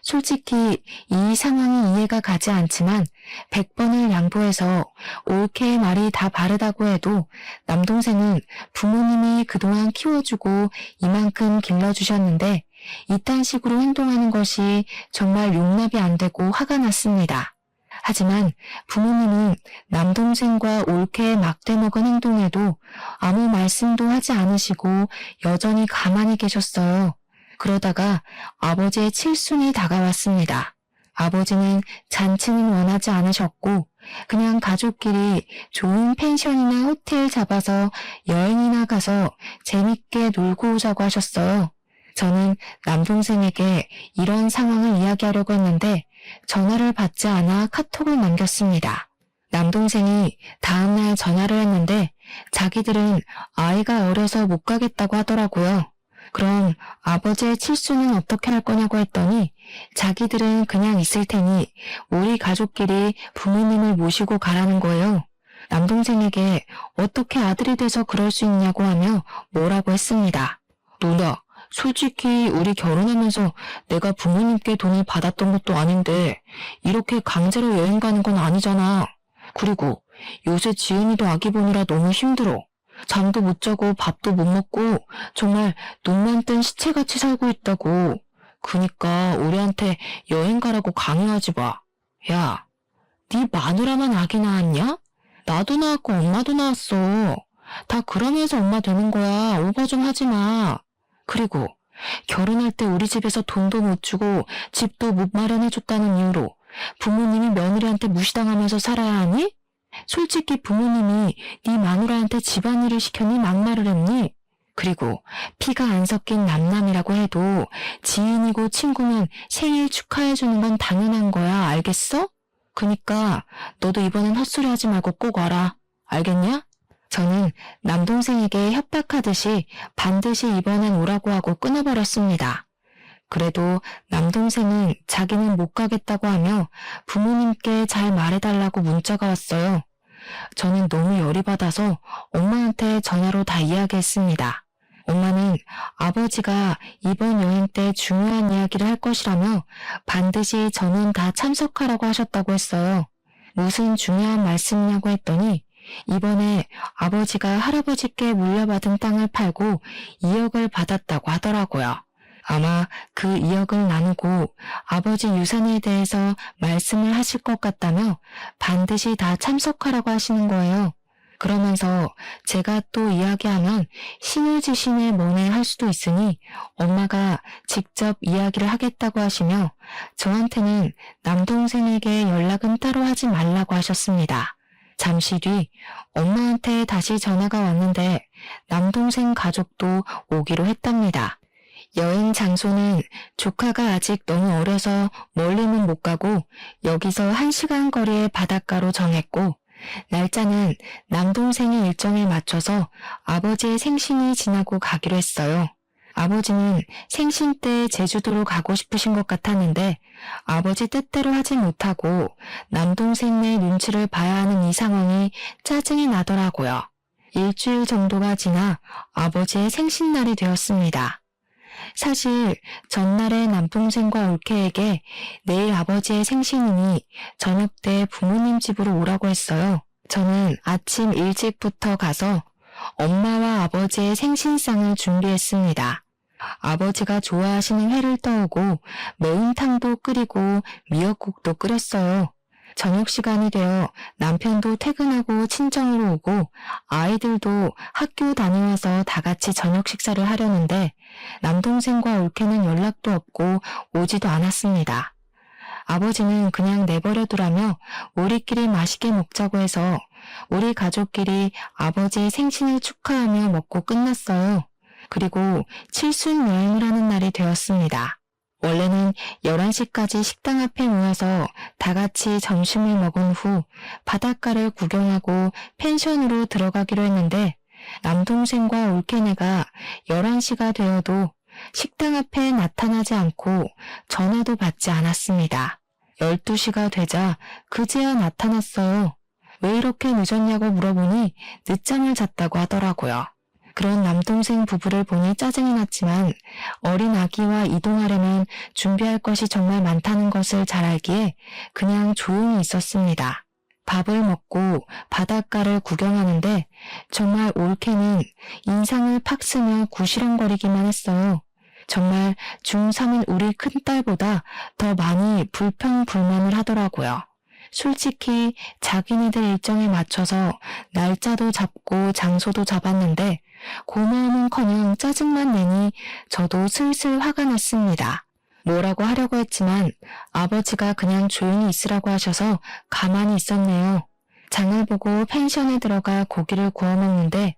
솔직히 이 상황이 이해가 가지 않지만 100번을 양보해서 올케의 말이 다 바르다고 해도 남동생은 부모님이 그동안 키워주고 이만큼 길러주셨는데 이딴 식으로 행동하는 것이 정말 용납이 안 되고 화가 났습니다. 하지만 부모님은 남동생과 올케의 막대먹은 행동에도 아무 말씀도 하지 않으시고 여전히 가만히 계셨어요. 그러다가 아버지의 칠순이 다가왔습니다. 아버지는 잔치는 원하지 않으셨고 그냥 가족끼리 좋은 펜션이나 호텔 잡아서 여행이나 가서 재밌게 놀고 오자고 하셨어요. 저는 남동생에게 이런 상황을 이야기하려고 했는데 전화를 받지 않아 카톡을 남겼습니다. 남동생이 다음날 전화를 했는데 자기들은 아이가 어려서 못 가겠다고 하더라고요. 그럼 아버지의 칠수는 어떻게 할 거냐고 했더니 자기들은 그냥 있을 테니 우리 가족끼리 부모님을 모시고 가라는 거예요. 남동생에게 어떻게 아들이 돼서 그럴 수 있냐고 하며 뭐라고 했습니다. 누나, 솔직히 우리 결혼하면서 내가 부모님께 돈을 받았던 것도 아닌데 이렇게 강제로 여행 가는 건 아니잖아. 그리고 요새 지은이도 아기 보느라 너무 힘들어. 잠도 못 자고 밥도 못 먹고 정말 눈만 뜬 시체같이 살고 있다고. 그니까 우리한테 여행 가라고 강요하지 마. 야, 네 마누라만 아기 낳았냐? 나도 낳았고 엄마도 낳았어. 다 그러면서 엄마 되는 거야. 오버 좀 하지 마. 그리고 결혼할 때 우리 집에서 돈도 못 주고 집도 못 마련해줬다는 이유로 부모님이 며느리한테 무시당하면서 살아야 하니? 솔직히 부모님이 네 마누라한테 집안일을 시켰니 막말을 했니? 그리고 피가 안 섞인 남남이라고 해도 지인이고 친구면 생일 축하해주는 건 당연한 거야. 알겠어? 그니까 너도 이번엔 헛소리 하지 말고 꼭 와라. 알겠냐? 저는 남동생에게 협박하듯이 반드시 이번엔 오라고 하고 끊어버렸습니다. 그래도 남동생은 자기는 못 가겠다고 하며 부모님께 잘 말해달라고 문자가 왔어요. 저는 너무 열이 받아서 엄마한테 전화로 다 이야기했습니다. 엄마는 아버지가 이번 여행 때 중요한 이야기를 할 것이라며 반드시 전원 다 참석하라고 하셨다고 했어요. 무슨 중요한 말씀이냐고 했더니 이번에 아버지가 할아버지께 물려받은 땅을 팔고 2억을 받았다고 하더라고요. 아마 그 2억을 나누고 아버지 유산에 대해서 말씀을 하실 것 같다며 반드시 다 참석하라고 하시는 거예요. 그러면서 제가 또 이야기하면 신우지신에 뭐네 할 수도 있으니 엄마가 직접 이야기를 하겠다고 하시며 저한테는 남동생에게 연락은 따로 하지 말라고 하셨습니다. 잠시 뒤 엄마한테 다시 전화가 왔는데 남동생 가족도 오기로 했답니다. 여행 장소는 조카가 아직 너무 어려서 멀리는 못 가고 여기서 1시간 거리의 바닷가로 정했고 날짜는 남동생의 일정에 맞춰서 아버지의 생신이 지나고 가기로 했어요. 아버지는 생신 때 제주도로 가고 싶으신 것 같았는데 아버지 뜻대로 하지 못하고 남동생네 눈치를 봐야 하는 이 상황이 짜증이 나더라고요. 일주일 정도가 지나 아버지의 생신날이 되었습니다. 사실 전날에 남동생과 올케에게 내일 아버지의 생신이니 저녁 때 부모님 집으로 오라고 했어요. 저는 아침 일찍부터 가서 엄마와 아버지의 생신상을 준비했습니다. 아버지가 좋아하시는 회를 떠오고 매운탕도 끓이고 미역국도 끓였어요. 저녁 시간이 되어 남편도 퇴근하고 친정으로 오고 아이들도 학교 다녀와서 다 같이 저녁 식사를 하려는데 남동생과 올케는 연락도 없고 오지도 않았습니다. 아버지는 그냥 내버려두라며 우리끼리 맛있게 먹자고 해서 우리 가족끼리 아버지의 생신을 축하하며 먹고 끝났어요. 그리고 칠순 여행을 하는 날이 되었습니다. 원래는 11시까지 식당 앞에 모여서 다 같이 점심을 먹은 후 바닷가를 구경하고 펜션으로 들어가기로 했는데 남동생과 올케네가 11시가 되어도 식당 앞에 나타나지 않고 전화도 받지 않았습니다. 12시가 되자 그제야 나타났어요. 왜 이렇게 늦었냐고 물어보니 늦잠을 잤다고 하더라고요. 그런 남동생 부부를 보니 짜증이 났지만 어린 아기와 이동하려면 준비할 것이 정말 많다는 것을 잘 알기에 그냥 조용히 있었습니다. 밥을 먹고 바닷가를 구경하는데 정말 올케는 인상을 팍 쓰며 구시렁거리기만 했어요. 정말 중3인 우리 큰딸보다 더 많이 불평불만을 하더라고요. 솔직히 자기네들 일정에 맞춰서 날짜도 잡고 장소도 잡았는데 고마움은커녕 짜증만 내니 저도 슬슬 화가 났습니다. 뭐라고 하려고 했지만 아버지가 그냥 조용히 있으라고 하셔서 가만히 있었네요. 장을 보고 펜션에 들어가 고기를 구워 먹는데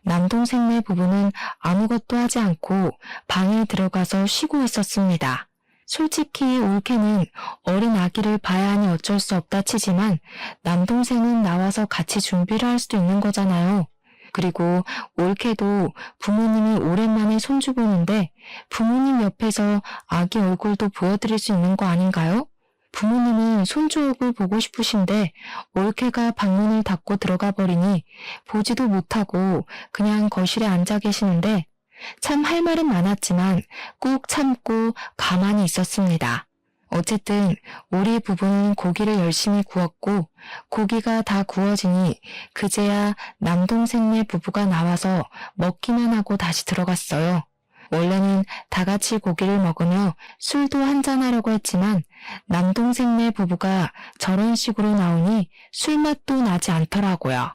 남동생네 부부는 아무것도 하지 않고 방에 들어가서 쉬고 있었습니다. 솔직히 올케는 어린 아기를 봐야 하니 어쩔 수 없다 치지만 남동생은 나와서 같이 준비를 할 수도 있는 거잖아요. 그리고 올케도 부모님이 오랜만에 손주 보는데 부모님 옆에서 아기 얼굴도 보여드릴 수 있는 거 아닌가요? 부모님은 손주 얼굴 보고 싶으신데 올케가 방문을 닫고 들어가 버리니 보지도 못하고 그냥 거실에 앉아 계시는데 참 할 말은 많았지만 꾹 참고 가만히 있었습니다. 어쨌든 우리 부부는 고기를 열심히 구웠고 고기가 다 구워지니 그제야 남동생네 부부가 나와서 먹기만 하고 다시 들어갔어요. 원래는 다 같이 고기를 먹으며 술도 한잔하려고 했지만 남동생네 부부가 저런 식으로 나오니 술맛도 나지 않더라고요.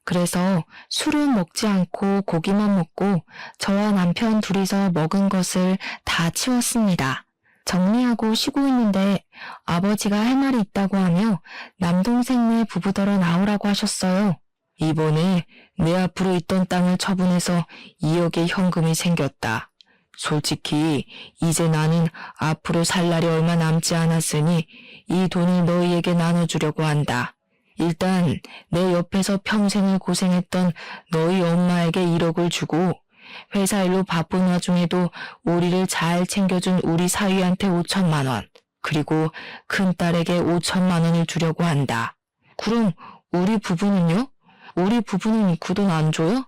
그래서 술은 먹지 않고 고기만 먹고 저와 남편 둘이서 먹은 것을 다 치웠습니다. 정리하고 쉬고 있는데 아버지가 할 말이 있다고 하며 남동생네 부부더러 나오라고 하셨어요. 이번에 내 앞으로 있던 땅을 처분해서 2억의 현금이 생겼다. 솔직히 이제 나는 앞으로 살 날이 얼마 남지 않았으니 이 돈을 너희에게 나눠주려고 한다. 일단 내 옆에서 평생을 고생했던 너희 엄마에게 1억을 주고 회사 일로 바쁜 와중에도 우리를 잘 챙겨준 우리 사위한테 5천만 원, 그리고 큰딸에게 5천만 원을 주려고 한다. 그럼 우리 부부는요? 우리 부부는 그 돈 안 줘요?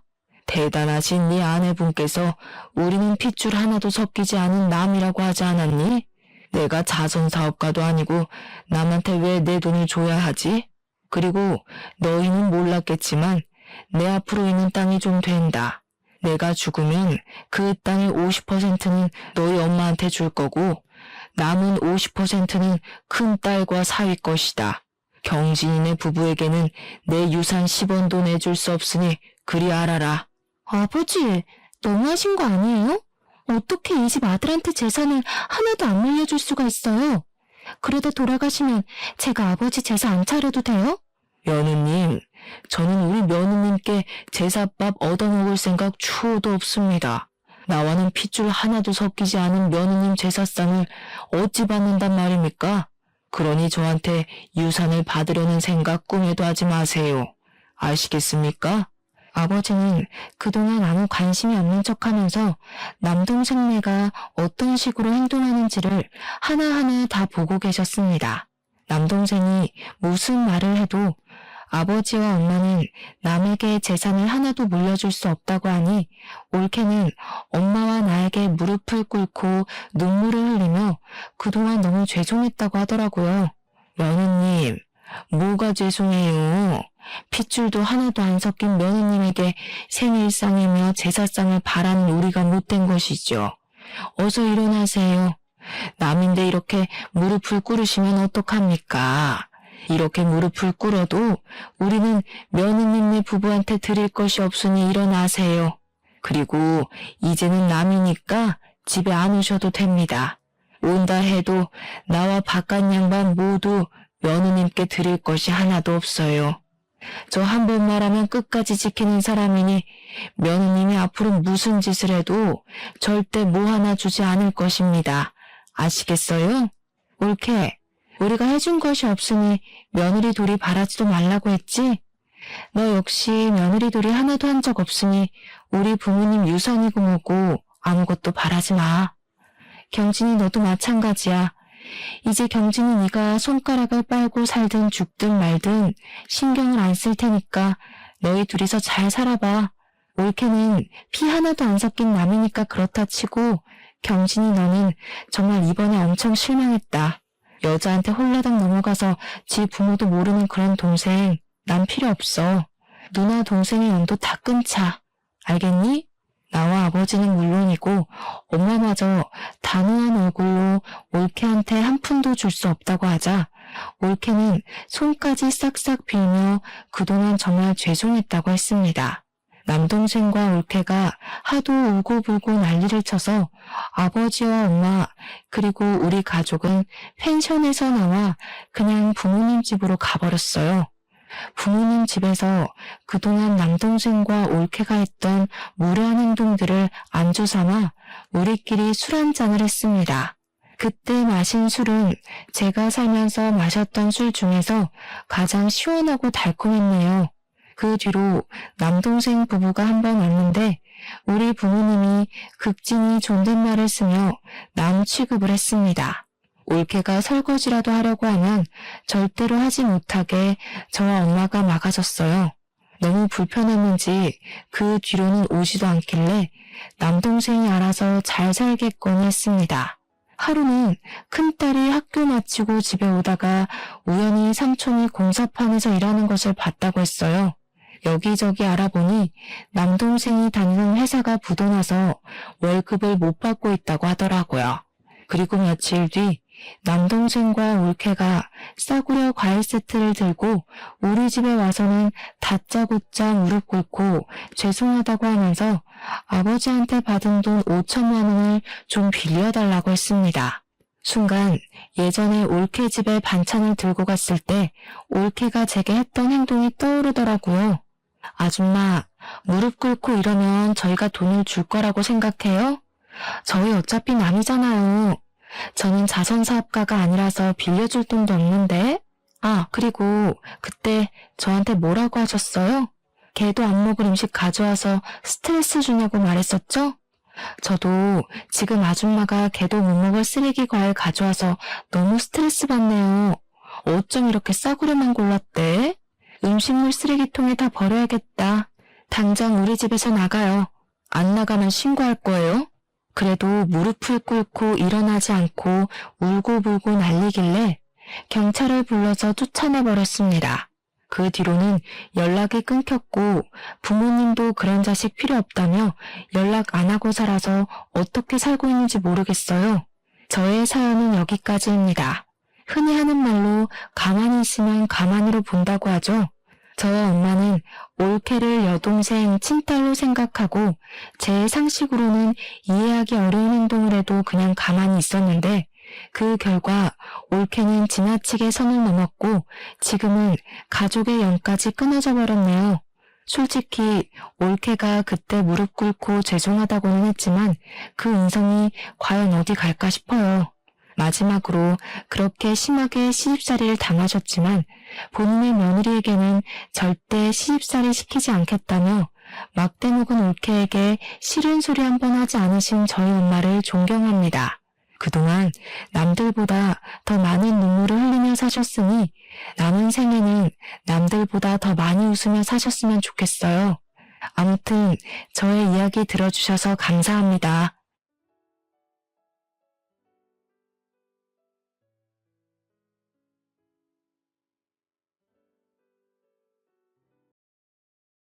대단하신 네 아내분께서 우리는 핏줄 하나도 섞이지 않은 남이라고 하지 않았니? 내가 자선사업가도 아니고 남한테 왜 내 돈을 줘야 하지? 그리고 너희는 몰랐겠지만 내 앞으로 있는 땅이 좀 된다. 내가 죽으면 그 땅의 50%는 너희 엄마한테 줄 거고 남은 50%는 큰딸과 사위 것이다. 경진이네 부부에게는 내 유산 10원도 내줄 수 없으니 그리 알아라. 아버지, 너무하신 거 아니에요? 어떻게 이 집 아들한테 재산을 하나도 안 물려줄 수가 있어요? 그러다 돌아가시면 제가 아버지 제사 안 차려도 돼요? 며느님, 저는 우리 며느님께 제사밥 얻어먹을 생각 추호도 없습니다. 나와는 핏줄 하나도 섞이지 않은 며느님 제사상을 어찌 받는단 말입니까? 그러니 저한테 유산을 받으려는 생각 꿈에도 하지 마세요. 아시겠습니까? 아버지는 그동안 아무 관심이 없는 척하면서 남동생네가 어떤 식으로 행동하는지를 하나하나 다 보고 계셨습니다. 남동생이 무슨 말을 해도 아버지와 엄마는 남에게 재산을 하나도 물려줄 수 없다고 하니 올케는 엄마와 나에게 무릎을 꿇고 눈물을 흘리며 그동안 너무 죄송했다고 하더라고요. 며느님, 뭐가 죄송해요? 핏줄도 하나도 안 섞인 며느님에게 생일상이며 제사상을 바라는 우리가 못된 것이죠. 어서 일어나세요. 남인데 이렇게 무릎을 꿇으시면 어떡합니까? 이렇게 무릎을 꿇어도 우리는 며느님네 부부한테 드릴 것이 없으니 일어나세요. 그리고 이제는 남이니까 집에 안 오셔도 됩니다. 온다 해도 나와 바깥 양반 모두 며느님께 드릴 것이 하나도 없어요. 저 한 번 말하면 끝까지 지키는 사람이니 며느님이 앞으로 무슨 짓을 해도 절대 뭐 하나 주지 않을 것입니다. 아시겠어요? 올케, 우리가 해준 것이 없으니 며느리 둘이 바라지도 말라고 했지? 너 역시 며느리 둘이 하나도 한 적 없으니 우리 부모님 유산이고 뭐고 아무것도 바라지 마. 경진이 너도 마찬가지야. 이제 경진이 네가 손가락을 빨고 살든 죽든 말든 신경을 안 쓸 테니까 너희 둘이서 잘 살아봐. 올케는 피 하나도 안 섞인 남이니까 그렇다 치고 경진이 너는 정말 이번에 엄청 실망했다. 여자한테 홀라당 넘어가서 지 부모도 모르는 그런 동생 난 필요 없어. 누나 동생의 연도 다 끊자. 알겠니? 나와 아버지는 물론이고 엄마마저 단호한 얼굴로 올케한테 한 푼도 줄 수 없다고 하자 올케는 손까지 싹싹 빌며 그동안 정말 죄송했다고 했습니다. 남동생과 올케가 하도 울고불고 난리를 쳐서 아버지와 엄마 그리고 우리 가족은 펜션에서 나와 그냥 부모님 집으로 가버렸어요. 부모님 집에서 그동안 남동생과 올케가 했던 무례한 행동들을 안주 삼아 우리끼리 술 한잔을 했습니다. 그때 마신 술은 제가 살면서 마셨던 술 중에서 가장 시원하고 달콤했네요. 그 뒤로 남동생 부부가 한 번 왔는데 우리 부모님이 극진히 존댓말을 쓰며 남 취급을 했습니다. 올케가 설거지라도 하려고 하면 절대로 하지 못하게 저와 엄마가 막아줬어요. 너무 불편했는지 그 뒤로는 오지도 않길래 남동생이 알아서 잘 살겠거니 했습니다. 하루는 큰딸이 학교 마치고 집에 오다가 우연히 삼촌이 공사판에서 일하는 것을 봤다고 했어요. 여기저기 알아보니 남동생이 다니는 회사가 부도나서 월급을 못 받고 있다고 하더라고요. 그리고 며칠 뒤 남동생과 올케가 싸구려 과일 세트를 들고 우리 집에 와서는 다짜고짜 무릎 꿇고 죄송하다고 하면서 아버지한테 받은 돈 5천만 원을 좀 빌려달라고 했습니다. 순간 예전에 올케 집에 반찬을 들고 갔을 때 올케가 제게 했던 행동이 떠오르더라고요. 아줌마, 무릎 꿇고 이러면 저희가 돈을 줄 거라고 생각해요? 저희 어차피 남이잖아요. 저는 자선사업가가 아니라서 빌려줄 돈도 없는데. 아, 그리고 그때 저한테 뭐라고 하셨어요? 걔도 안 먹을 음식 가져와서 스트레스 주냐고 말했었죠? 저도 지금 아줌마가 걔도 못 먹을 쓰레기 과일 가져와서 너무 스트레스 받네요. 어쩜 이렇게 싸구려만 골랐대? 음식물 쓰레기통에 다 버려야겠다. 당장 우리 집에서 나가요. 안 나가면 신고할 거예요. 그래도 무릎을 꿇고 일어나지 않고 울고불고 난리길래 경찰을 불러서 쫓아내버렸습니다. 그 뒤로는 연락이 끊겼고 부모님도 그런 자식 필요 없다며 연락 안 하고 살아서 어떻게 살고 있는지 모르겠어요. 저의 사연은 여기까지입니다. 흔히 하는 말로 가만히 있으면 가만히로 본다고 하죠. 저와 엄마는 올케를 여동생, 친딸로 생각하고 제 상식으로는 이해하기 어려운 행동을 해도 그냥 가만히 있었는데 그 결과 올케는 지나치게 선을 넘었고 지금은 가족의 연까지 끊어져 버렸네요. 솔직히 올케가 그때 무릎 꿇고 죄송하다고는 했지만 그 인성이 과연 어디 갈까 싶어요. 마지막으로 그렇게 심하게 시집살이를 당하셨지만 본인의 며느리에게는 절대 시집살이 시키지 않겠다며 막대먹은 올케에게 싫은 소리 한 번 하지 않으신 저희 엄마를 존경합니다. 그동안 남들보다 더 많은 눈물을 흘리며 사셨으니 남은 생에는 남들보다 더 많이 웃으며 사셨으면 좋겠어요. 아무튼 저의 이야기 들어주셔서 감사합니다.